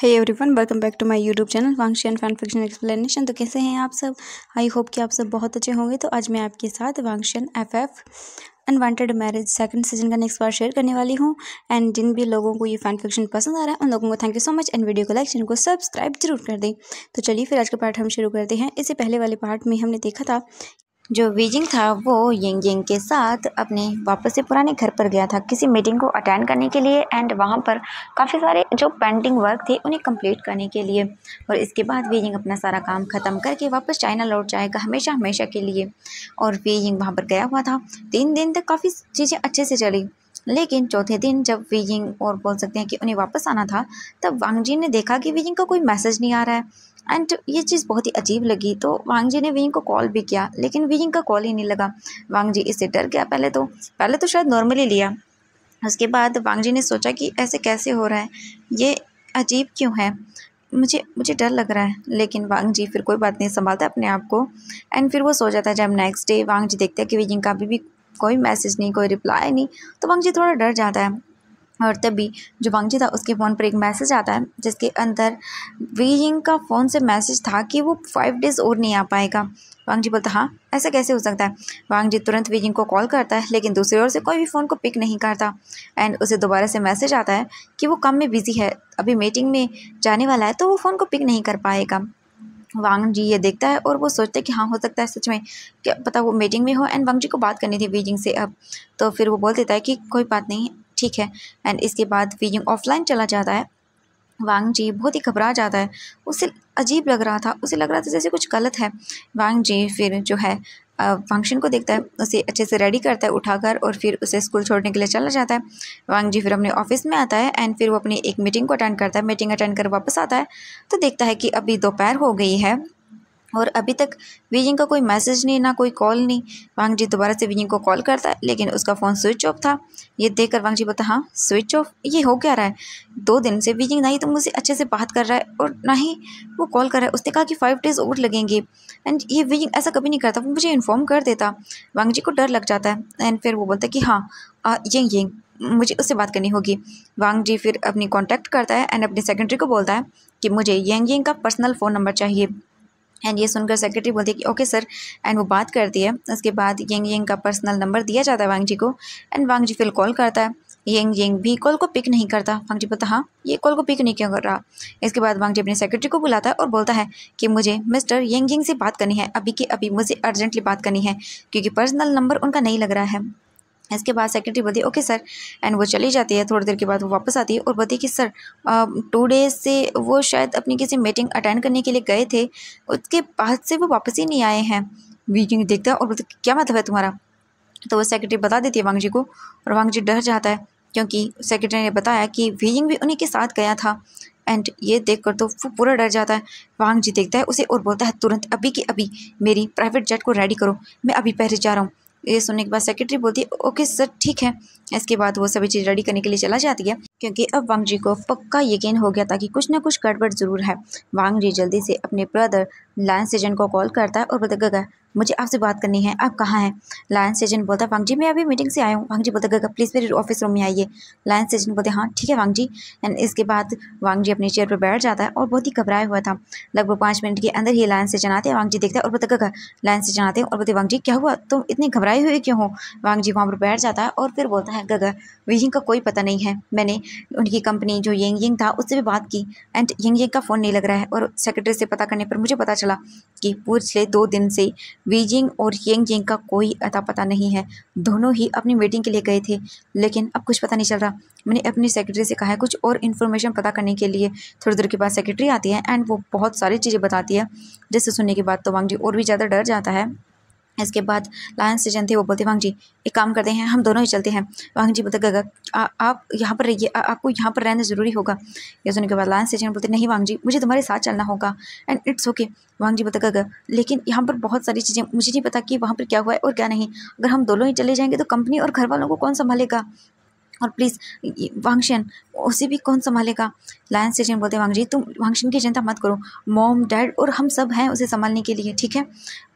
Hey everyone, welcome back to my YouTube channel Wangshi and fan fiction explanation. तो कैसे हैं आप सब? आई होप कि आप सब बहुत अच्छे होंगे। तो आज मैं आपके साथ Wangshi FF unwanted marriage second season का नेक्स्ट पार्ट शेयर करने वाली हूं। एंड जिन भी लोगों को ये फैन फिक्शन पसंद आ रहा है उन लोगों को thank you so much. And video को लाइक, चैनल को सब्सक्राइब जरूर कर दें। तो चलिए फिर आज का पार्ट हम शुरू करते हैं। इससे पहले वाले पार्ट में हमने देखा था जो वीजिंग था वो यिंग यिंग के साथ अपने वापस से पुराने घर पर गया था किसी मीटिंग को अटेंड करने के लिए। एंड वहाँ पर काफ़ी सारे जो पेंडिंग वर्क थे उन्हें कंप्लीट करने के लिए। और इसके बाद वीजिंग अपना सारा काम ख़त्म करके वापस चाइना लौट जाएगा हमेशा हमेशा के लिए। और वीजिंग वहाँ पर गया हुआ था। 3 दिन तक काफ़ी चीज़ें अच्छे से चली, लेकिन चौथे दिन जब वीजिंग और बोल सकते हैं कि उन्हें वापस आना था, तब वांग जी ने देखा कि वीजिंग का कोई मैसेज नहीं आ रहा है। एंड ये चीज़ बहुत ही अजीब लगी। तो वांग जी ने वीजिंग को कॉल भी किया, लेकिन वीजिंग का कॉल ही नहीं लगा। वांग जी इससे डर गया। पहले तो शायद नॉर्मली लिया। उसके बाद वांग जी ने सोचा कि ऐसे कैसे हो रहा है, ये अजीब क्यों है, मुझे मुझे डर लग रहा है। लेकिन वांग जी फिर कोई बात नहीं, संभालता अपने आप को। एंड फिर वो सो जाता है। जब नेक्स्ट डे वांग जी देखते हैं कि वीजिंग का अभी भी कोई मैसेज नहीं, कोई रिप्लाई नहीं, तो वांग जी थोड़ा डर जाता है। और तभी जो वांग जी था उसके फ़ोन पर एक मैसेज आता है जिसके अंदर वीजिंग का फ़ोन से मैसेज था कि वो 5 डेज़ और नहीं आ पाएगा। वांग जी बोलता हाँ, ऐसा कैसे हो सकता है। वांग जी तुरंत वीजिंग को कॉल करता है, लेकिन दूसरी ओर से कोई भी फ़ोन को पिक नहीं करता। एंड उसे दोबारा से मैसेज आता है कि वो काम में बिज़ी है, अभी मीटिंग में जाने वाला है, तो वो फ़ोन को पिक नहीं कर पाएगा। वांग जी ये देखता है और वो सोचता है कि हाँ, हो सकता है सच में, क्या पता वो मीटिंग में हो। एंड वांग जी को बात करनी थी वीजिंग से अब। तो फिर वो बोल देता है कि कोई बात नहीं, ठीक है। एंड इसके बाद वीजिंग ऑफलाइन चला जाता है। वांग जी बहुत ही घबरा जाता है। उसे अजीब लग रहा था, उसे लग रहा था जैसे कुछ गलत है। वांग जी फिर जो है फंक्शन को देखता है, उसे अच्छे से रेडी करता है उठाकर, और फिर उसे स्कूल छोड़ने के लिए चला जाता है। वांग जी फिर अपने ऑफिस में आता है। एंड फिर वो अपनी एक मीटिंग को अटेंड करता है। मीटिंग अटेंड कर वापस आता है तो देखता है कि अभी दोपहर हो गई है और अभी तक वीजिंग का कोई मैसेज नहीं, ना कोई कॉल नहीं। वांग जी दोबारा से वीजिंग को कॉल करता है, लेकिन उसका फ़ोन स्विच ऑफ था। ये देखकर वांग जी बोलता हाँ, स्विच ऑफ, ये हो क्या रहा है। 2 दिन से वीजिंग ना ही तो मुझसे अच्छे से बात कर रहा है और ना ही वो कॉल कर रहा है। उसने कहा कि 5 डेज़ और लगेंगे। एंड ये वीजिंग ऐसा कभी नहीं करता, वो मुझे इन्फॉर्म कर देता। वांग जी को डर लग जाता है। एंड फिर वो बोलता है कि हाँ, ये मुझे उससे बात करनी होगी। वांग जी फिर अपनी कॉन्टैक्ट करता है एंड अपनी सेक्रेटरी को बोलता है कि मुझे यंग का पर्सनल फ़ोन नंबर चाहिए। एंड ये सुनकर सेक्रेटरी बोलती है कि ओके सर। एंड वो बात करती है। उसके बाद यंग यंग का पर्सनल नंबर दिया जाता है वांग जी को। एंड वांग जी फिर कॉल करता है। यंग यंग भी कॉल को पिक नहीं करता। वांग जी बोलता हाँ, ये कॉल को पिक नहीं क्यों कर रहा। इसके बाद वांग जी अपनी सेक्रेटरी को बुलाता है और बोलता है कि मुझे मिस्टर यंग यंग से बात करनी है, अभी के अभी मुझे अर्जेंटली बात करनी है, क्योंकि पर्सनल नंबर उनका नहीं लग रहा है। इसके बाद सेक्रेटरी बोलती है ओके सर। एंड वो चली जाती है। थोड़ी देर के बाद वो वापस आती है और बोलती है कि सर 2 डेज़ से वो शायद अपनी किसी मीटिंग अटेंड करने के लिए गए थे, उसके बाद से वो वापस ही नहीं आए हैं। वीजिंग देखता है और बोलता है क्या मतलब है तुम्हारा। तो वो सेक्रेटरी बता देती है वांग जी को, और वांग जी डर जाता है क्योंकि सेक्रेटरी ने बताया कि वीजिंग भी उन्हीं के साथ गया था। एंड ये देखकर तो वो पूरा डर जाता है। वांग जी देखता है उसे और बोलता है तुरंत अभी के अभी मेरी प्राइवेट जेट को रेडी करो, मैं अभी पेरिस जा रहा हूँ। ये सुनने के बाद सेक्रेटरी बोलती है ओके सर, ठीक है। इसके बाद वो सभी चीज़ रेडी करने के लिए चला जाती है, क्योंकि अब वांग जी को पक्का यकीन हो गया था कि कुछ ना कुछ गड़बड़ ज़रूर है। वांग जी जल्दी से अपने ब्रदर लायन सेजन को कॉल करता है और बोलता है गगा, मुझे आपसे बात करनी है, आप कहाँ हैं। लायन सेजन बोलता है वांग जी मैं अभी मीटिंग से आया हूँ। वांग जी बोलता है गगा प्लीज़ मेरे ऑफिस रूम में आइए। लायन सेजन बोलते हाँ ठीक है वांग जी। एंड इसके बाद वांग जी अपनी चेयर पर बैठ जाता है और बहुत ही घबराया हुआ था। लगभग 5 मिनट के अंदर ही लायन सेजन आते हैं। वांग जी देखता है और बोलता है गगा। लायन सेजन आते हैं और बोलते वांग जी क्या हुआ, तुम इतनी घबराई हुई क्यों हो। वांग जी वहाँ पर बैठ जाता है और फिर बोलता है गगा, वीजिंग का कोई पता नहीं है, मैंने उनकी कंपनी जो यंग यंग था उससे भी बात की। एंड यंग यंग का फ़ोन नहीं लग रहा है, और सेक्रेटरी से पता करने पर मुझे पता चला कि पिछले 2 दिन से वीजिंग और यंग यंग का कोई अता पता नहीं है। दोनों ही अपनी मीटिंग के लिए गए थे, लेकिन अब कुछ पता नहीं चल रहा। मैंने अपनी सेक्रेटरी से कहा है कुछ और इन्फॉर्मेशन पता करने के लिए। थोड़ी देर के बाद सेक्रेटरी आती है एंड वो बहुत सारी चीज़ें बताती है, जिससे सुनने के बाद तो वांग जी और भी ज़्यादा डर जाता है। इसके बाद लायन सेजन थे वो बोलते वांग जी एक काम करते हैं, हम दोनों ही चलते हैं। वांग जी बोलते गगा आप यहाँ पर रहिए, आपको यहाँ पर रहना ज़रूरी होगा। ये सुनने के बाद लायन सेजन बोलते नहीं वांग जी, मुझे तुम्हारे साथ चलना होगा एंड इट्स ओके। वांग जी बोलते गगा लेकिन यहाँ पर बहुत सारी चीज़ें, मुझे नहीं पता कि वहाँ पर क्या हुआ है और क्या नहीं। अगर हम दोनों ही चले जाएंगे तो कंपनी और घर वालों को कौन संभालेगा। और प्लीज़ वांगशन उसे भी कौन संभालेगा। लायन सेजन बोलते हैं वांग जी तुम वांगशन की चिंता मत करो, मॉम डैड और हम सब हैं उसे संभालने के लिए, ठीक है।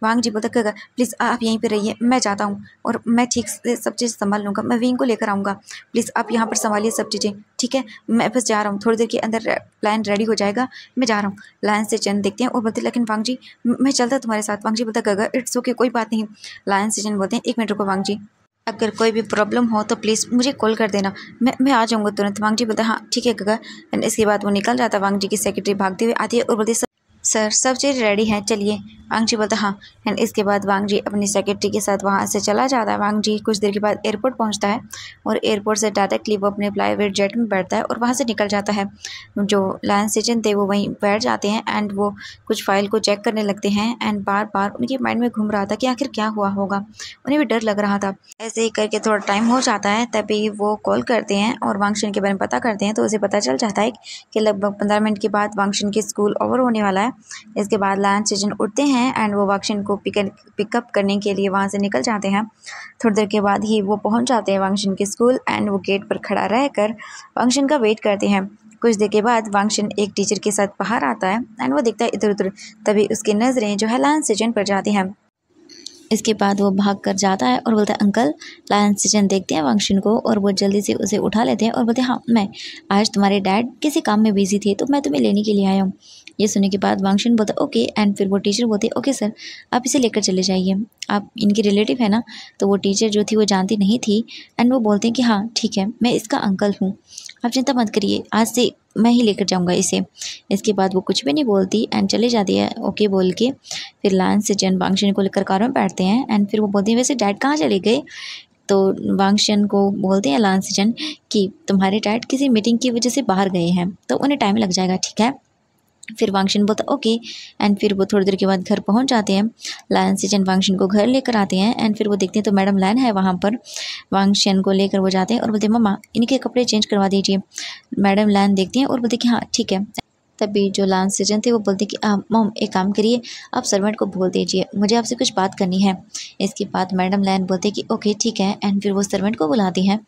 वांग जी बोलते हैं प्लीज़ आप यहीं पे रहिए, मैं जाता हूँ और मैं ठीक से सब चीज़ संभाल लूँगा, मैं विंग को लेकर आऊँगा, प्लीज़ आप यहाँ पर संभालिए सब चीज़ें, ठीक है। मैं बस जा रहा हूँ, थोड़ी देर के अंदर प्लान रेडी हो जाएगा, मैं जा रहा हूँ। लायन सेजन देखते हैं और बोलते हैं लेकिन वांग जी मैं चलता तुम्हारे साथ। वांग जी बोलता है इट्स ओके, कोई बात नहीं। लायन सेजन बोलते हैं 1 मिनट रुको वांग जी, अगर कोई भी प्रॉब्लम हो तो प्लीज़ मुझे कॉल कर देना, मैं आ जाऊँगा तुरंत। वांग जी बोलता है हाँ ठीक है गगा। एंड इसके बाद वो निकल जाता है। वांग जी की सेक्रेटरी भागते हुए आती है और बोलती है सर सब चीज़ रेडी है, चलिए। वांग जी बोलता है हाँ। एंड इसके बाद वांग जी अपनी सेक्रेटरी के साथ वहाँ से चला जाता है। वांग जी कुछ देर के बाद एयरपोर्ट पहुँचता है और एयरपोर्ट से डायरेक्टली वो अपने प्राइवेट जेट में बैठता है और वहाँ से निकल जाता है। जो लायन सेजन थे वो वहीं बैठ जाते हैं एंड वो कुछ फाइल को चेक करने लगते हैं एंड बार बार उनके माइंड में घूम रहा था कि आखिर क्या हुआ होगा, उन्हें भी डर लग रहा था। ऐसे ही करके थोड़ा टाइम हो जाता है, तभी वो कॉल करते हैं और वांगशन के बारे में पता करते हैं तो उसे पता चल जाता है कि लगभग 15 मिनट के बाद वांगशन की स्कूल ओवर होने वाला है। इसके बाद लायन सेजन उठते हैं एंड वो वांगशन को पिकअप करने के लिए वहाँ से निकल जाते हैं। थोड़ी देर के बाद ही वो पहुँच जाते हैं वांगशन के स्कूल एंड वो गेट पर खड़ा रहकर वांगशन का वेट करते हैं। कुछ देर के बाद वांगशन एक टीचर के साथ बाहर आता है एंड वो देखता है इधर उधर, तभी उसकी नज़रें जो है लायन सेजन पर जाती हैं। इसके बाद वो भाग कर जाता है और बोलता है अंकल। लायन सेजन देखते हैं वांगशन को और वो जल्दी से उसे उठा लेते हैं और बोलते हैं हाँ मैं आज तुम्हारे डैड किसी काम में बिजी थे तो मैं तुम्हें लेने के लिए आया हूँ। ये सुनने के बाद वांगशन बोलता ओके एंड फिर वो टीचर बोलते ओके सर आप इसे लेकर चले जाइए, आप इनकी रिलेटिव है ना। तो वो टीचर जो थी वो जानती नहीं थी एंड वो बोलते हैं कि हाँ ठीक है मैं इसका अंकल हूँ, आप चिंता मत करिए, आज से मैं ही लेकर जाऊंगा इसे। इसके बाद वो कुछ भी नहीं बोलती एंड चले जाती है ओके बोल के। फिर लायन सेजन वांगशन को लेकर कार में बैठते हैं एंड फिर वो बोलती हैं वैसे डैड कहाँ चले गए। तो वांगशन को बोलते हैं लायन सेजन कि तुम्हारे डैड किसी मीटिंग की वजह से बाहर गए हैं तो उन्हें टाइम लग जाएगा, ठीक है। फिर वांगशन बोलता ओके एंड फिर वो थोड़ी देर के बाद घर पहुंच जाते हैं। लायन सेजन वांगशन को घर लेकर आते हैं एंड फिर वो देखते हैं तो मैडम लायन है वहाँ पर। वांगशन को लेकर वो जाते हैं और बोलते हैं मम्मा इनके कपड़े चेंज करवा दीजिए। मैडम लायन देखती हैं और बोलती कि हाँ ठीक है। तभी जो लायन सेजन थे वो बोलते कि मॉम एक काम करिए आप सर्वेंट को बोल दीजिए मुझे आपसे कुछ बात करनी है। इसके बाद मैडम लायन बोलते कि ओके ठीक है एंड फिर वो सर्वेंट को बुलाती हैं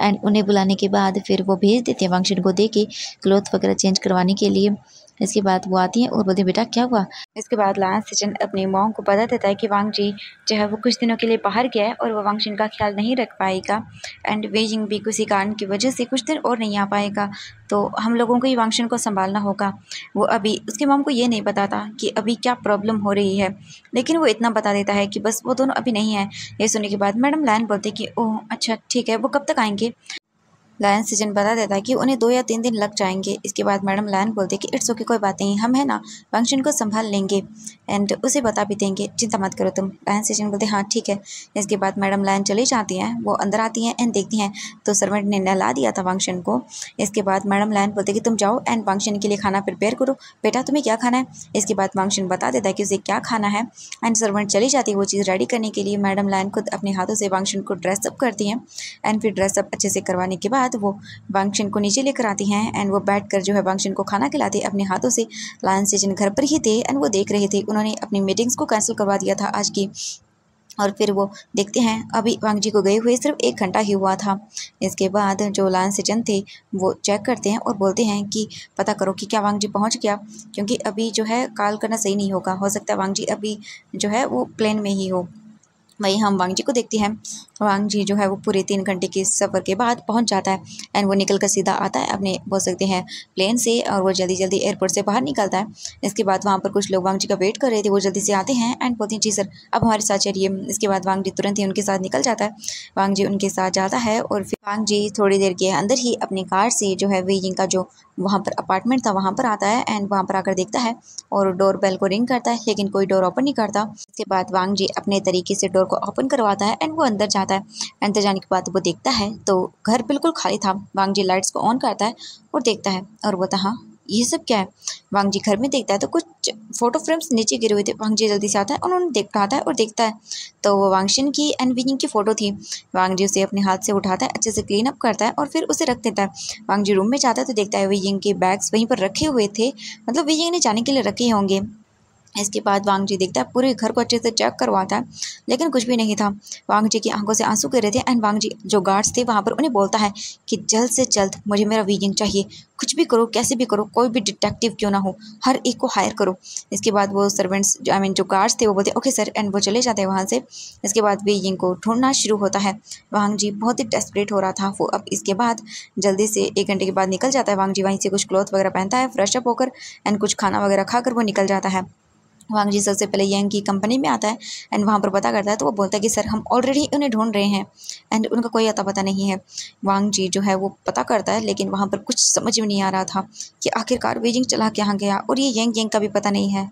एंड उन्हें बुलाने के बाद फिर वो भेज देते हैं वांगशन को दे के क्लॉथ वगैरह चेंज करवाने के लिए। इसके बाद वो आती हैं और बोलती बेटा क्या हुआ। इसके बाद लायन सेजन अपनी मॉम को बता देता है कि वांग जी जो है वो कुछ दिनों के लिए बाहर गया है और वो वांगशन का ख्याल नहीं रख पाएगा एंड वेजिंग भी किसी कारण की वजह से कुछ दिन और नहीं आ पाएगा, तो हम लोगों को ही वांगशन को संभालना होगा। वो अभी उसकी मॉम को ये नहीं बताता कि अभी क्या प्रॉब्लम हो रही है, लेकिन वो इतना बता देता है कि बस वो दोनों अभी नहीं है। ये सुनने के बाद मैडम लायन बोलते कि ओह अच्छा ठीक है, वो कब तक आएंगे। लायन सेजन बता देता है कि उन्हें 2 या 3 दिन लग जाएंगे। इसके बाद मैडम लायन बोलते कि इट्स ओके कोई बात नहीं, हम है ना वांगशन को संभाल लेंगे एंड उसे बता भी देंगे, चिंता मत करो तुम। लायन सेजन बोलते हाँ ठीक है। इसके बाद मैडम लायन चली जाती हैं, वो अंदर आती हैं एंड देखती हैं तो सर्वेंट ने नहला दिया था वांगशन को। इसके बाद मैडम लायन बोलते कि तुम जाओ एंड वांगशन के लिए खाना प्रिपेयर करो, बेटा तुम्हें क्या खाना है। इसके बाद वांगशन बता देता है कि उसे क्या खाना है एंड सर्वेंट चली जाती है वो चीज़ रेडी करने के लिए। मैडम लायन खुद अपने हाथों से वांगशन को ड्रेसअप करती हैं एंड फिर ड्रेसअप अच्छे से करवाने के बाद वो वांगशन को नीचे लेकर आती हैं एंड वो बैठकर जो है वांगशन को खाना खिलाते अपने हाथों से। लायन सेजन घर पर ही थे एंड वो देख रहे थे, उन्होंने अपनी मीटिंग्स को कैंसिल करवा दिया था आज की। और फिर वो देखते हैं अभी वांग जी को गए हुए सिर्फ 1 घंटा ही हुआ था। इसके बाद जो लायन सेजन थे वो चेक करते हैं और बोलते हैं कि पता करो कि क्या वांग जी पहुंच गया, क्योंकि अभी जो है कॉल करना सही नहीं होगा, हो सकता है वांग जी अभी जो है वो प्लेन में ही हो। वहीं हम वांग जी को देखते हैं, वांग जी जो है वो पूरे 3 घंटे के सफ़र के बाद पहुंच जाता है एंड वो निकल कर सीधा आता है अपने बोल सकते हैं प्लेन से और वो जल्दी जल्दी एयरपोर्ट से बाहर निकलता है। इसके बाद वहाँ पर कुछ लोग वांग जी का वेट कर रहे थे, वो जल्दी से आते हैं एंड बोलते हैं जी सर अब हमारे साथ चलिए। इसके बाद वांग जी तुरंत ही उनके साथ निकल जाता है। वांग जी उनके साथ जाता है और फिर वांग जी थोड़ी देर के अंदर ही अपनी कार से जो है वेजिंग का जो वहाँ पर अपार्टमेंट था वहाँ पर आता है एंड वहाँ पर आकर देखता है और डोर बेल को रिंग करता है, लेकिन कोई डोर ओपन नहीं करता। इसके बाद वांग जी अपने तरीके से डोर को ओपन करवाता है एंड वो अंदर जाता है। अंदर जाने के बाद वो देखता है तो घर बिल्कुल खाली था। वांग जी लाइट्स को ऑन करता है और देखता है और बोलता हाँ ये सब क्या है। वांग जी घर में देखता है तो कुछ फोटो फ्रेम्स नीचे गिरे हुए थे। वांग जी जल्दी से आता है, उन्होंने देख रहा था और देखता है तो वो वांगशन की एंड विनिंग की फ़ोटो थी। वांग जी उसे अपने हाथ से उठाता है, अच्छे से क्लीन अप करता है और फिर उसे रख देता है। वांग जी रूम में जाता है तो देखता है विनिंग के बैग्स वहीं पर रखे हुए थे, मतलब विनिंग ने जाने के लिए रखे होंगे। इसके बाद वांग जी देखता है, पूरे घर को अच्छे से चेक करवाता है, लेकिन कुछ भी नहीं था। वांग जी की आंखों से आंसू गिर रहे थे एंड वांग जी जो गार्ड्स थे वहाँ पर उन्हें बोलता है कि जल्द से जल्द मुझे मेरा वी यिंग चाहिए, कुछ भी करो, कैसे भी करो, कोई भी डिटेक्टिव क्यों ना हो, हर एक को हायर करो। इसके बाद वो सर्वेंट्स जो गार्ड्स थे वो बोलते ओके सर, एंड वो चले जाते हैं वहाँ से। इसके बाद वी यिंग को ढूंढना शुरू होता है। वांग जी बहुत ही डेस्परेट हो रहा था वो। अब इसके बाद जल्दी से 1 घंटे के बाद निकल जाता है वांग जी, वहीं से कुछ क्लॉथ वगैरह पहनता है फ्रेश अप होकर एंड कुछ खाना वगैरह खाकर वो निकल जाता है। वांग जी सबसे पहले यंग की कंपनी में आता है एंड वहाँ पर पता करता है, तो वो बोलता है कि सर हम ऑलरेडी उन्हें ढूंढ रहे हैं एंड उनका कोई अता पता नहीं है। वांग जी जो है वो पता करता है, लेकिन वहाँ पर कुछ समझ में नहीं आ रहा था कि आखिरकार बीजिंग चला कहाँ गया, और ये यंग का भी पता नहीं है।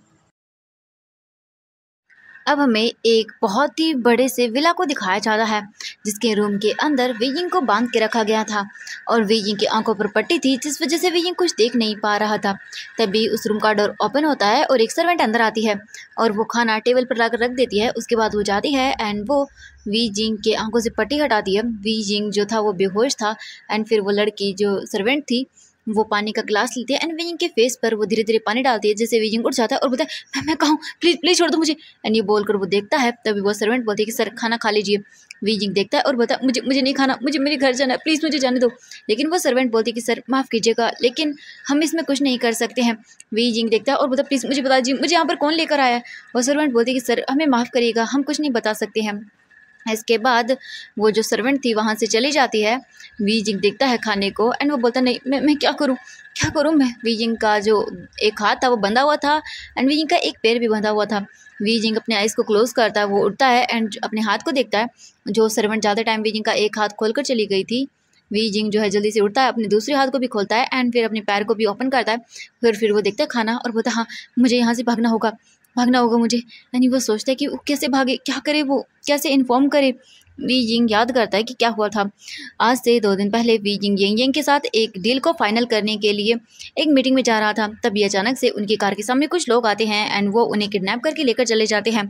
अब हमें एक बहुत ही बड़े से विला को दिखाया जाता है, जिसके रूम के अंदर वी यिंग को बांध के रखा गया था और वी यिंग की आंखों पर पट्टी थी, जिस वजह से वी यिंग कुछ देख नहीं पा रहा था। तभी उस रूम का डोर ओपन होता है और एक सर्वेंट अंदर आती है और वो खाना टेबल पर लाकर रख देती है। उसके बाद वो जाती है एंड वो वी यिंग के आंखों से पट्टी हटाती है। वी यिंग जो था वो बेहोश था एंड फिर वो लड़की जो सर्वेंट थी वो पानी का ग्लास लेती है एंड वी यिंग के फेस पर वो धीरे धीरे पानी डालती है, जिससे वी यिंग उठ जाता है और बोलता है मैं कहाँ हूँ, प्लीज प्लीज छोड़ दो मुझे। एंड ये बोलकर वो देखता है, तभी वो सर्वेंट बोलती है कि सर खाना खा लीजिए। वी यिंग देखता है और बोलता है मुझे मुझे नहीं खाना, मुझे मेरे घर जाना है, प्लीज़ मुझे जाने दो। लेकिन वो सर्वेंट बोलती है कि सर माफ़ कीजिएगा, लेकिन हम इसमें कुछ नहीं कर सकते हैं। वी यिंग देखता है और बोलता है प्लीज़ मुझे बता दीजिए, मुझे यहाँ पर कौन लेकर आया है। वो सर्वेंट बोलती है कि सर हमें माफ़ करिएगा, हम कुछ नहीं बता सकते हैं। इसके बाद वो जो सर्वेंट थी वहाँ से चली जाती है। वी यिंग देखता है खाने को एंड वो बोलता नहीं मैं क्या करूँ, क्या करूँ मैं। वी यिंग का जो एक हाथ था वो बंधा हुआ था एंड वी यिंग का एक पैर भी बंधा हुआ था। वी यिंग अपने आइज़ को क्लोज करता है, वो उठता है एंड अपने हाथ को देखता है। जो सर्वेंट ज़्यादा टाइम वी यिंग का एक हाथ खोल कर चली गई थी, वी यिंग जो है जल्दी से उठता है, अपने दूसरे हाथ को भी खोलता है एंड फिर अपने पैर को भी ओपन करता है। फिर वो देखता है खाना और बोलता है हाँ मुझे यहाँ से भागना होगा मुझे। यानी वो सोचता है कि वो कैसे भागे, क्या करे, वो कैसे इन्फॉर्म करे। वी यिंग याद करता है कि क्या हुआ था। आज से 2 दिन पहले वी यिंग यंग यंग के साथ एक डील को फाइनल करने के लिए एक मीटिंग में जा रहा था। तभी अचानक से उनकी कार के सामने कुछ लोग आते हैं एंड वो उन्हें किडनैप करके लेकर चले जाते हैं।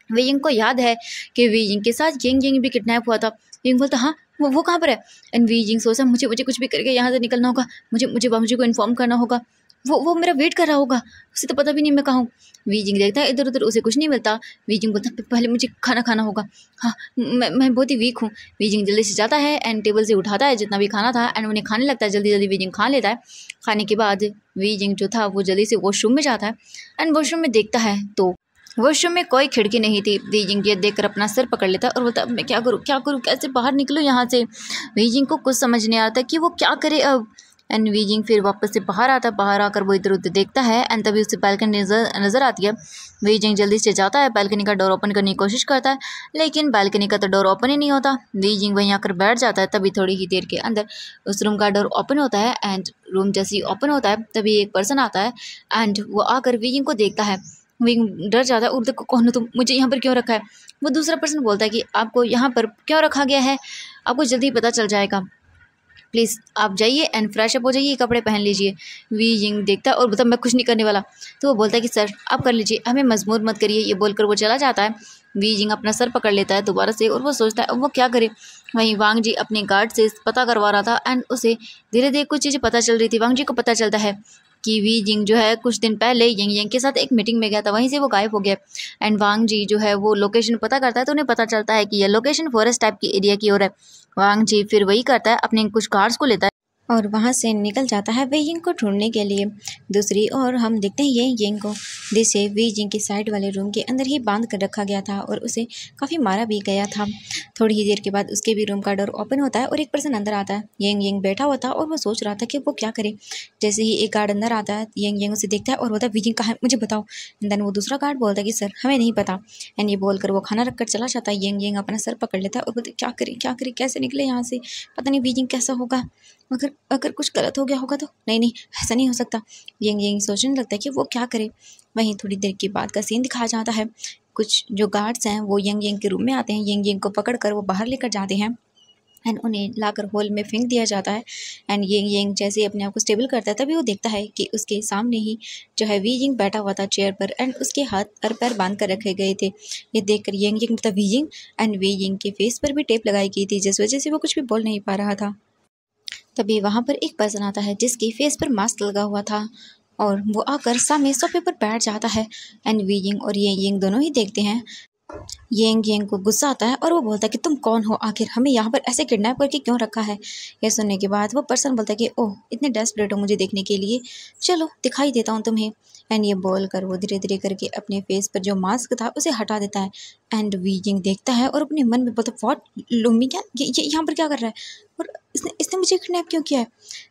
वी यिंग को याद है कि वी यिंग के साथ यंग यंग भी किडनैप हुआ था। यंग बोलता हाँ वो कहाँ पर है। एंड वी यिंग सोचा मुझे कुछ भी करके यहाँ से निकलना होगा, मुझे बाबूजी को इन्फॉर्म करना होगा, वो मेरा वेट कर रहा होगा, उसे तो पता भी नहीं मैं कहाँ हूँ। वी यिंग देखता है इधर उधर, उसे कुछ नहीं मिलता। वी यिंग बोलता पहले मुझे खाना खाना होगा, हाँ मैं बहुत ही वीक हूँ। वी यिंग जल्दी से जाता है एंड टेबल से उठाता है जितना भी खाना था एंड उन्हें खाने लगता है। जल्दी जल्दी वी यिंग खा लेता है। खाने के बाद वी यिंग जो था वो जल्दी से वॉशरूम में जाता है एंड वॉशरूम में देखता है तो वॉशरूम में कोई खिड़की नहीं थी। वी यिंग ये देखकर अपना सर पकड़ लेता है और बोलता मैं क्या करूँ, कैसे बाहर निकलूँ यहाँ से। वी यिंग को कुछ समझ नहीं आता कि वो क्या करे अब। एंड वी यिंग फिर वापस से बाहर आता है। बाहर आकर वो इधर उधर देखता है एंड तभी उसे बालकनी नज़र आती है। वी यिंग जल्दी से जाता है, बालकनी का डोर ओपन करने की कोशिश करता है, लेकिन बालकनी का तो डोर ओपन ही नहीं होता। वी यिंग वहीं आकर बैठ जाता है। तभी थोड़ी ही देर के अंदर उस रूम का डोर ओपन होता है एंड रूम जैसे ही ओपन होता है तभी एक पर्सन आता है एंड वो आकर वी यिंग को देखता है। वी यिंग डर जाता है और देखो कौन हो तुम, मुझे यहाँ पर क्यों रखा है। वो दूसरा पर्सन बोलता है कि आपको यहाँ पर क्यों रखा गया है, आपको जल्दी पता चल जाएगा, प्लीज़ आप जाइए एंड फ्रेश अप हो जाइए, कपड़े पहन लीजिए। वी यिंग देखता है और बोलता मैं कुछ नहीं करने वाला। तो वो बोलता है कि सर आप कर लीजिए, हमें मजबूर मत करिए। ये बोलकर वो चला जाता है। वी यिंग अपना सर पकड़ लेता है दोबारा से और वो सोचता है अब वो क्या करे। वहीं वांग जी अपने गार्ड से पता करवा रहा था एंड उसे धीरे धीरे कुछ चीज़ें पता चल रही थी। वांग जी को पता चलता है कि वी यिंग जो है कुछ दिन पहले यंग यंग के साथ एक मीटिंग में गया था, वहीं से वो गायब हो गया। एंड वांग जी जो है वो लोकेशन पता करता है तो उन्हें पता चलता है कि यह लोकेशन फॉरेस्ट टाइप की एरिया की ओर है। वांग जी फिर वही करता है, अपने कुछ गार्ड्स को लेता है और वहाँ से निकल जाता है वी यिंग को ढूंढने के लिए। दूसरी ओर हम देखते हैं ये यिंग को जिसे वी यिंग के साइड वाले रूम के अंदर ही बांध कर रखा गया था और उसे काफ़ी मारा भी गया था। थोड़ी ही देर के बाद उसके भी रूम का डोर ओपन होता है और एक पर्सन अंदर आता है। यिंग बैठा हुआ था और वो सोच रहा था कि वो क्या करे। जैसे ही एक गार्ड अंदर आता है यिंग उसे देखता है और बोलता है वी यिंग कहाँ है, मुझे बताओ। एंड देन वो दूसरा गार्ड बोलता है कि सर हमें नहीं पता। एंड ये बोलकर वो खाना रख कर चला जाता है। यिंग अपना सर पकड़ लेता है और बोलता है क्या करे, कैसे निकले यहाँ से, पता नहीं वी यिंग कैसा होगा, अगर कुछ गलत हो गया होगा तो। नहीं ऐसा नहीं हो सकता। यंग सोचने लगता है कि वो क्या करे। वहीं थोड़ी देर के बाद का सीन दिखाया जाता है। कुछ जो गार्ड्स हैं वो यंग के रूम में आते हैं। यंग को पकड़ कर वो बाहर लेकर जाते हैं एंड उन्हें लाकर हॉल में फेंक दिया जाता है। एंड यंग जैसे ही अपने आप को स्टेबल करता है तभी वो देखता है कि उसके सामने ही जो है वी यिंग बैठा हुआ था चेयर पर एंड उसके हाथ और पैर बांध कर रखे गए थे। ये देखकर यंग मतलब Wei Ying and Wei Ying के फेस पर भी टेप लगाई गई थी, जिस वजह से वो कुछ भी बोल नहीं पा रहा था। तभी वहाँ पर एक पर्सन आता है जिसके फेस पर मास्क लगा हुआ था और वो आकर सामने सोफे पर बैठ जाता है। एंड वी यिंग और ये यिंग दोनों ही देखते हैं। येंग को गुस्सा आता है और वो बोलता है कि तुम कौन हो, आखिर हमें यहाँ पर ऐसे किडनैप करके क्यों रखा है। ये सुनने के बाद वो पर्सन बोलता है कि ओह इतने डेस्परेट हो मुझे देखने के लिए, चलो दिखाई देता हूँ तुम्हें। एंड ये बोल कर वो धीरे धीरे करके अपने फेस पर जो मास्क था उसे हटा देता है। एंड वीजिंग देखता है और अपने मन में बोलता है व्हाट, लूमी क्या ये यहाँ पर क्या कर रहा है, और इसने इसने मुझे किडनैप क्यों किया है।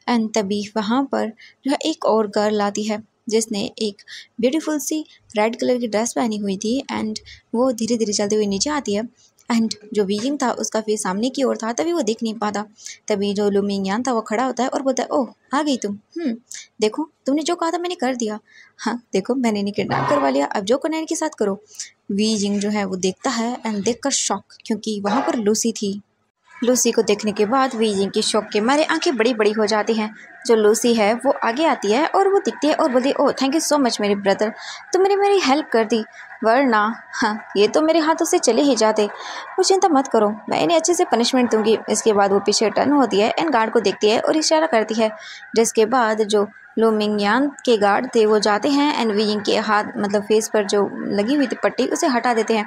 एंड तभी वहाँ पर जो है एक और गर्ल आती है जिसने एक ब्यूटीफुल सी रेड कलर की ड्रेस पहनी हुई थी। एंड वो धीरे धीरे चलते हुए नीचे आती है। एंड जो वीजिंग था उसका फेस सामने की ओर था, तभी वो देख नहीं पाता। तभी जो लू मिंगयान था वो खड़ा होता है और बोलता है ओह आ गई तुम, देखो तुमने जो कहा था मैंने कर दिया। हाँ देखो मैंने नहीं किडनैप करवा लिया, अब जो करना है इनके साथ करो। वीजिंग जो है वो देखता है एंड देखकर शॉक, क्योंकि वहाँ पर लूसी थी। लूसी को देखने के बाद वीजिंग की शौक के मारे आंखें बड़ी बड़ी हो जाती हैं। जो लूसी है वो आगे आती है और वो दिखती है और बोलती है oh thank you so much मेरे ब्रदर, तुमने मेरी हेल्प कर दी, वरना हाँ ये तो मेरे हाथों से चले ही जाते। वो चिंता मत करो, मैं इन्हें अच्छे से पनिशमेंट दूंगी। इसके बाद वो पीछे टर्न होती है एंड गार्ड को देखती है और इशारा करती है, जिसके बाद जो लू मिंगयान के गार्ड थे वो जाते हैं एंड वीजिंग के हाथ मतलब फेस पर जो लगी हुई थी पट्टी उसे हटा देते हैं।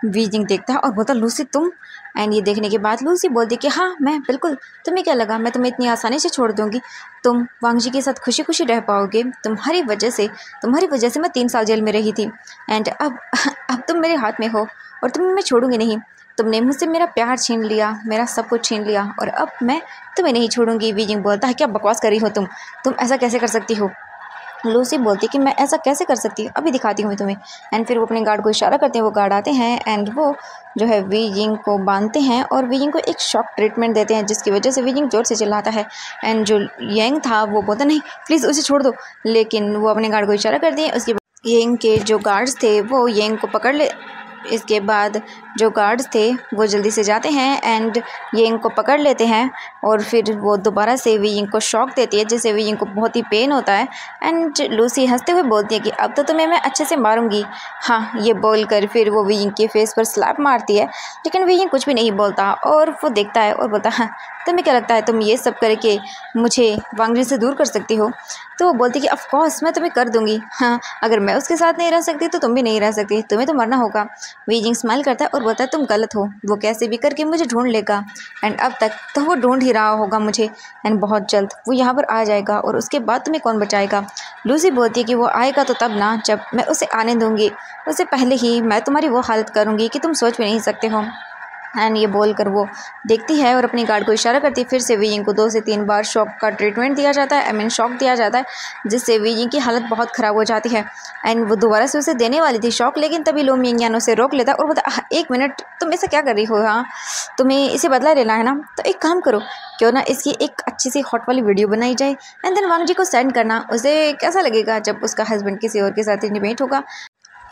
वीजिंग देखता है और बोलता लूसी तुम। एंड ये देखने के बाद लूसी बोलती कि हाँ मैं बिल्कुल, तुम्हें क्या लगा मैं तुम्हें इतनी आसानी से छोड़ दूंगी, तुम वांग जी के साथ खुशी खुशी रह पाओगे, तुम्हारी वजह से मैं 3 साल जेल में रही थी। एंड अब तुम मेरे हाथ में हो और तुम्हें मैं छोड़ूंगी नहीं। तुमने मुझसे मेरा प्यार छीन लिया, मेरा सब कुछ छीन लिया और अब मैं तुम्हें नहीं छोड़ूंगी। वीजिंग बोलता है क्या बकवास कर रही हो तुम ऐसा कैसे कर सकती हो। लूसी बोलती कि मैं ऐसा कैसे कर सकती हूँ, अभी दिखाती हूँ तुम्हें। एंड फिर वो अपने गार्ड को इशारा करते हैं, वो गार्ड आते हैं एंड वो जो है वीजिंग को बांधते हैं और वीजिंग को एक शॉक ट्रीटमेंट देते हैं, जिसकी वजह से वीजिंग जोर से चिल्लाता है। एंड जो येंग था वो बोलता नहीं प्लीज़ उसे छोड़ दो, लेकिन वो अपने गार्ड को इशारा करते हैं। उसके बाद येंग के जो गार्ड्स थे वो येंग को पकड़ ले, इसके बाद जो गार्ड्स थे वो जल्दी से जाते हैं एंड येंग को पकड़ लेते हैं और फिर वो दोबारा से वीजिंग को शॉक देती है, जिससे वीजिंग को बहुत ही पेन होता है। एंड लूसी हंसते हुए बोलती है कि अब तो तुम्हें मैं अच्छे से मारूंगी। हाँ ये बोलकर फिर वो वीजिंग के फेस पर स्लैप मारती है, लेकिन वीजिंग कुछ भी नहीं बोलता और वो देखता है और बोलता हाँ तुम्हें क्या लगता है तुम ये सब करके मुझे वांग जी से दूर कर सकती हो। तो वो बोलती कि ऑफ कोर्स मैं तुम्हें कर दूंगी, हाँ अगर मैं उसके साथ नहीं रह सकती तो तुम भी नहीं रह सकती, तुम्हें तो मरना होगा। वीजिंग स्माइल करता है और बोलता है तुम गलत हो, वो कैसे भी करके मुझे ढूंढ लेगा एंड अब तक तो वो ढूंढ ही रहा होगा मुझे एंड बहुत जल्द वो यहाँ पर आ जाएगा और उसके बाद तुम्हें कौन बचाएगा। लूसी बोलती है कि वो आएगा तो तब ना जब मैं उसे आने दूंगी, उससे पहले ही मैं तुम्हारी वो हालत करूँगी कि तुम सोच भी नहीं सकते हो। एंड ये बोलकर वो देखती है और अपनी गार्ड को इशारा करती है। फिर से वीजिंग को 2 से 3 बार शॉक का ट्रीटमेंट दिया जाता है, शॉक दिया जाता है, जिससे वीजिंग की हालत बहुत ख़राब हो जाती है। एंड वो दोबारा से उसे देने वाली थी शॉक, लेकिन तभी लू मिंगयान उसे रोक लेता है और बोलता 1 मिनट तुम ऐसा क्या कर रही हो, हाँ तुम्हें इसे बदला लेना है ना, तो एक काम करो क्यों ना इसकी एक अच्छी सी हॉट वाली वीडियो बनाई जाए एंड देन वांग जी को सेंड करना, उसे कैसा लगेगा जब उसका हस्बैंड किसी और के साथ इंटीमेट होगा।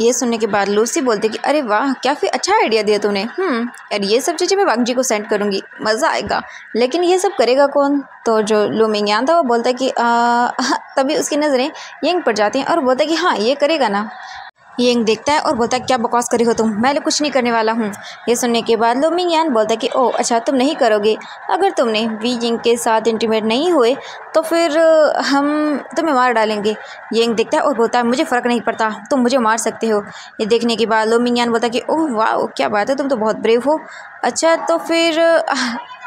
ये सुनने के बाद लूसी बोलती कि अरे वाह क्या फिर अच्छा आइडिया दिया तूने, यार ये सब चीज़ें मैं वांग जी को सेंड करूँगी, मज़ा आएगा, लेकिन ये सब करेगा कौन। तो जो लू मिंगयान था वो बोलता है कि तभी उसकी नज़रें येंग पर जाती हैं और बोलता है कि हाँ ये करेगा ना। येंग देखता है और बोलता है क्या बकवास करी हो तुम, मैं कुछ नहीं करने वाला हूँ। ये सुनने के बाद लू मिंगयान बोलता है कि ओह अच्छा तुम नहीं करोगे, अगर तुमने वीजिंग के साथ इंटीमेट नहीं हुए तो फिर हम तुम्हें मार डालेंगे। येंग देखता है और बोलता है मुझे फ़र्क नहीं पड़ता, तुम मुझे मार सकते हो। ये देखने के बाद लू मिंगयान बोलता है कि ओह वाह क्या बात है, तुम तो बहुत ब्रेव हो, अच्छा तो फिर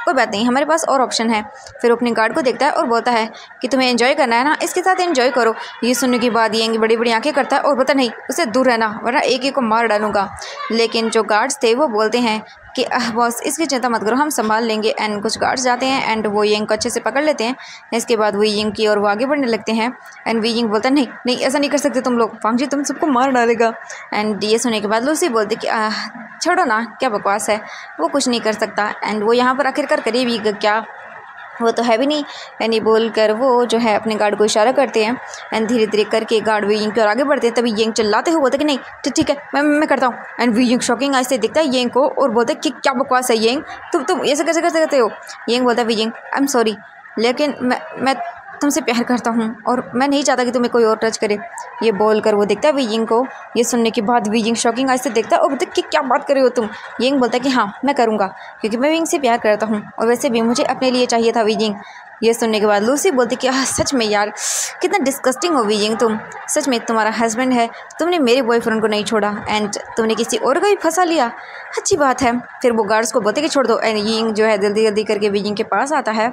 कोई बात नहीं हमारे पास और ऑप्शन है। फिर अपने गार्ड को देखता है और बोलता है कि तुम्हें एंजॉय करना है ना, इसके साथ एंजॉय करो। ये सुनने के बाद येंग बड़ी बड़ी आंखें करता है और बोलता नहीं उससे दूर रहना, वरना एक को मार डालूंगा। लेकिन जो गार्ड्स थे वो बोलते हैं कि बॉस इसकी चिंता मत करो हम संभाल लेंगे। एंड कुछ गार्ड्स जाते हैं एंड वो येंग को अच्छे से पकड़ लेते हैं। इसके बाद वो येंग की और वो आगे बढ़ने लगते हैं एंड वी येंग बोलता है नहीं नहीं ऐसा नहीं कर सकते तुम लोग, वांग जी तुम सबको मार डालेगा। एंड ये सुनने के बाद लूसी बोलती कि छोड़ो ना क्या बकवास है, वो कुछ नहीं कर सकता। एंड वो यहाँ पर आखिरकार करीब ही क्या, वो तो है भी नहीं। यानी बोल कर वो जो है अपने गार्ड को इशारा करते हैं एंड धीरे धीरे करके गार्ड वी येंग की ओर आगे बढ़ते हैं। तभी येंग चिल्लाते हुए बोलते कि नहीं ठीक है मैं करता हूँ। एंड वी येंग शॉकिंग आज से दिखता है येंग को और बोलते कि क्या बकवास है येंग, तुम ऐसे कैसे कर सकते हो। येंग बोलता है Wei Ying I am sorry, लेकिन मैं तुमसे प्यार करता हूँ और मैं नहीं चाहता कि तुम्हें कोई और टच करे। ये बोलकर वो देखता है वी येंग को। ये सुनने के बाद वी येंग शॉकिंग आज से देखता है और बोलता है कि क्या बात कर रहे हो तुम। येंग बोलता है कि हाँ मैं करूँगा क्योंकि मैं वी येंग से प्यार करता हूँ और वैसे भी मुझे अपने लिए चाहिए था वी येंग। ये सुनने के बाद लूसी बोलती कि सच में यार कितना डिस्गस्टिंग हो वीजिंग, तुम सच में, तुम्हारा हस्बैंड है, तुमने मेरे बॉयफ्रेंड को नहीं छोड़ा एंड तुमने किसी और को भी फंसा लिया, अच्छी बात है। फिर वो गार्ड्स को बोलते कि छोड़ दो एंड यिंग जो है जल्दी जल्दी करके वीजिंग के पास आता है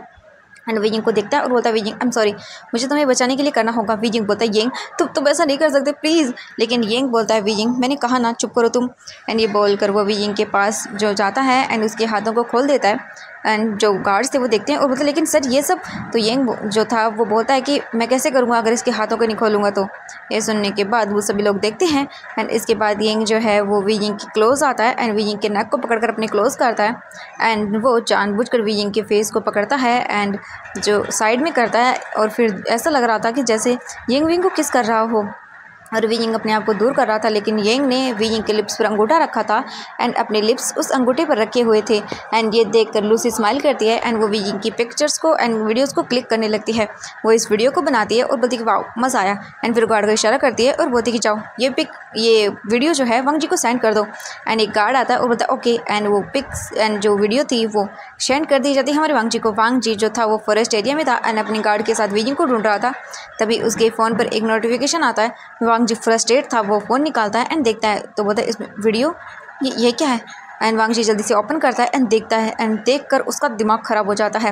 एंड वीजिंग को देखता है और बोलता है वीजिंग आई एम सॉरी, मुझे तुम्हें बचाने के लिए करना होगा। वीजिंग बोलता है यिंग तुम ऐसा नहीं कर सकते प्लीज़, लेकिन यिंग बोलता है वीजिंग मैंने कहा ना चुप करो तुम। एंड ये बोल कर वो वीजिंग के पास जो जाता है एंड उसके हाथों को खोल देता है एंड जो गार्ड्स थे वो देखते हैं और बोलते लेकिन सर ये सब, तो यिंग जो था वो बोलता है कि मैं कैसे करूँगा अगर इसके हाथों को नहीं खोलूँगा। तो ये सुनने के बाद वो सभी लोग देखते हैं एंड इसके बाद यिंग जो है वो वीजिंग के क्लोज आता है एंड वीजिंग के नेक को पकड़कर अपने क्लोज करता है एंड वो जानबूझकर वीजिंग के फेस को पकड़ता है एंड जो साइड में करता है और फिर ऐसा लग रहा था कि जैसे यिंग वीजिंग को किस कर रहा हो और वीजिंग अपने आप को दूर कर रहा था, लेकिन यिंग ने वीजिंग के लिप्स पर अंगूठा रखा था एंड अपने लिप्स उस अंगूठे पर रखे हुए थे एंड ये देखकर लूसी स्माइल करती है एंड वो वीजिंग की पिक्चर्स को एंड वीडियोस को क्लिक करने लगती है। वो इस वीडियो को बनाती है और बोलती कि वाओ मज़ा आया एंड फिर गार्ड को इशारा करती है और बोलती कि जाओ ये वीडियो जो है वांग जी को सेंड कर दो एंड एक गार्ड आता है और बोलता है ओके एंड वो पिक्स एंड जो वीडियो थी वो सेंड कर दी जाती है हमारे वांग जी को। वांग जी जो था वो फॉरेस्ट एरिया में था एंड अपने गार्ड के साथ वीजिंग को ढूंढ रहा था। तभी उसके फ़ोन पर एक नोटिफिकेशन आता है। वांग जी फ्रस्ट्रेट था, वो फ़ोन निकालता है एंड देखता है तो बोलता है इसमें वीडियो ये क्या है एंड वांग जी जल्दी से ओपन करता है एंड देखता है एंड देख कर उसका दिमाग ख़राब हो जाता है।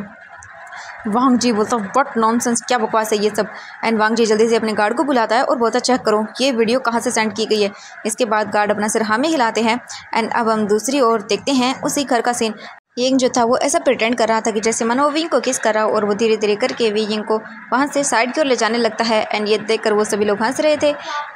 वांग जी बोलता व्हाट नॉनसेंस, क्या बकवास है ये सब। एंड वांग जी जल्दी से अपने गार्ड को बुलाता है और बोलता चेक करो ये वीडियो कहाँ से सेंड की गई है। इसके बाद गार्ड अपना सिर हाँ में हिलाते हैं एंड अब हम दूसरी ओर देखते हैं उसी घर का सीन। यिंग जो था वो ऐसा प्रिटेंड कर रहा था कि जैसे मानो वीजिंग को किस कर रहा हो और वो धीरे धीरे करके वीजिंग को वहाँ से साइड की ओर ले जाने लगता है एंड ये देखकर वो सभी लोग हंस रहे थे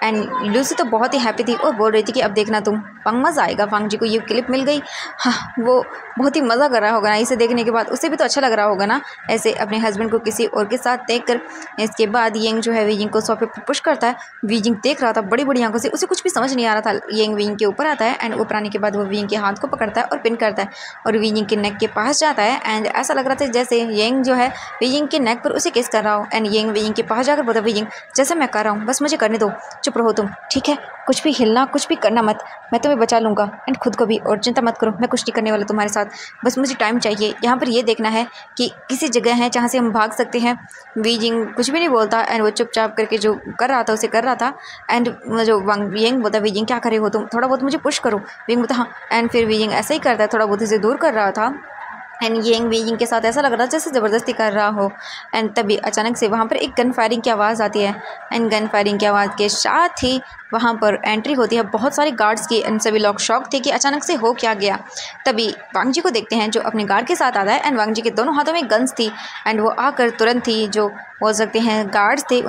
एंड लूसी तो बहुत ही हैप्पी थी और बोल रही थी कि अब देखना तुम मज़ा आएगा, वांग जी को ये क्लिप मिल गई, हाँ वो बहुत ही मज़ा कर रहा होगा ना इसे देखने के बाद, उसे भी तो अच्छा लग रहा होगा ना ऐसे अपने हस्बैंड को किसी और के साथ देख कर। इसके बाद यिंग जो है वीजिंग को सोफे पर पुश करता है। वीजिंग देख रहा था बड़ी बड़ी आंखों से, उसे कुछ भी समझ नहीं आ रहा था। यिंग वीजिंग के ऊपर आता है एंड ऊपर आने के बाद वो वीजिंग के हाथ को पकड़ता है और पिन करता है और वीजिंग के नेक के पास जाता है एंड ऐसा लग रहा था जैसे यिंग जो है वीजिंग के नेक पर उसे किस कर रहा हो एंड यिंग वीजिंग के पास जाकर बोलता वीजिंग जैसे मैं कर रहा हूँ बस मुझे करने दो, चुप रहो तुम, ठीक है, कुछ भी हिलना कुछ भी करना मत, मैं तुम्हें बचा लूँगा एंड खुद को भी, और चिंता मत करो मैं कुछ नहीं करने वाला तुम्हारे साथ, बस मुझे टाइम चाहिए। यहाँ पर ये देखना है कि किसी जगह है जहाँ से हम भाग सकते हैं। वीजिंग कुछ भी नहीं बोलता एंड वो चुपचाप करके जो कर रहा था उसे कर रहा था एंड जो यिंग बोलता वीजिंग क्या करे हो तुम, थोड़ा बहुत मुझे पुश करो। वीजिंग बोलता हाँ एंड फिर वीजिंग ऐसा ही करता है, थोड़ा बहुत इसे दूर कर रहा था एंड यिंग वीजिंग के साथ ऐसा लग रहा है जैसे ज़बरदस्ती कर रहा हो एंड तभी अचानक से वहाँ पर एक गन फायरिंग की आवाज़ आती है एंड गन फायरिंग की आवाज़ के साथ ही वहाँ पर एंट्री होती है बहुत सारे गार्ड्स की एंड सभी लोग शॉक थे कि अचानक से हो क्या गया। तभी वांग जी को देखते हैं जो अपने गार्ड के साथ आता है एंड वांग जी के दोनों हाथों में गन्स थी एंड वो आकर तुरंत ही जो बोल सकते हैं गार्ड्स थे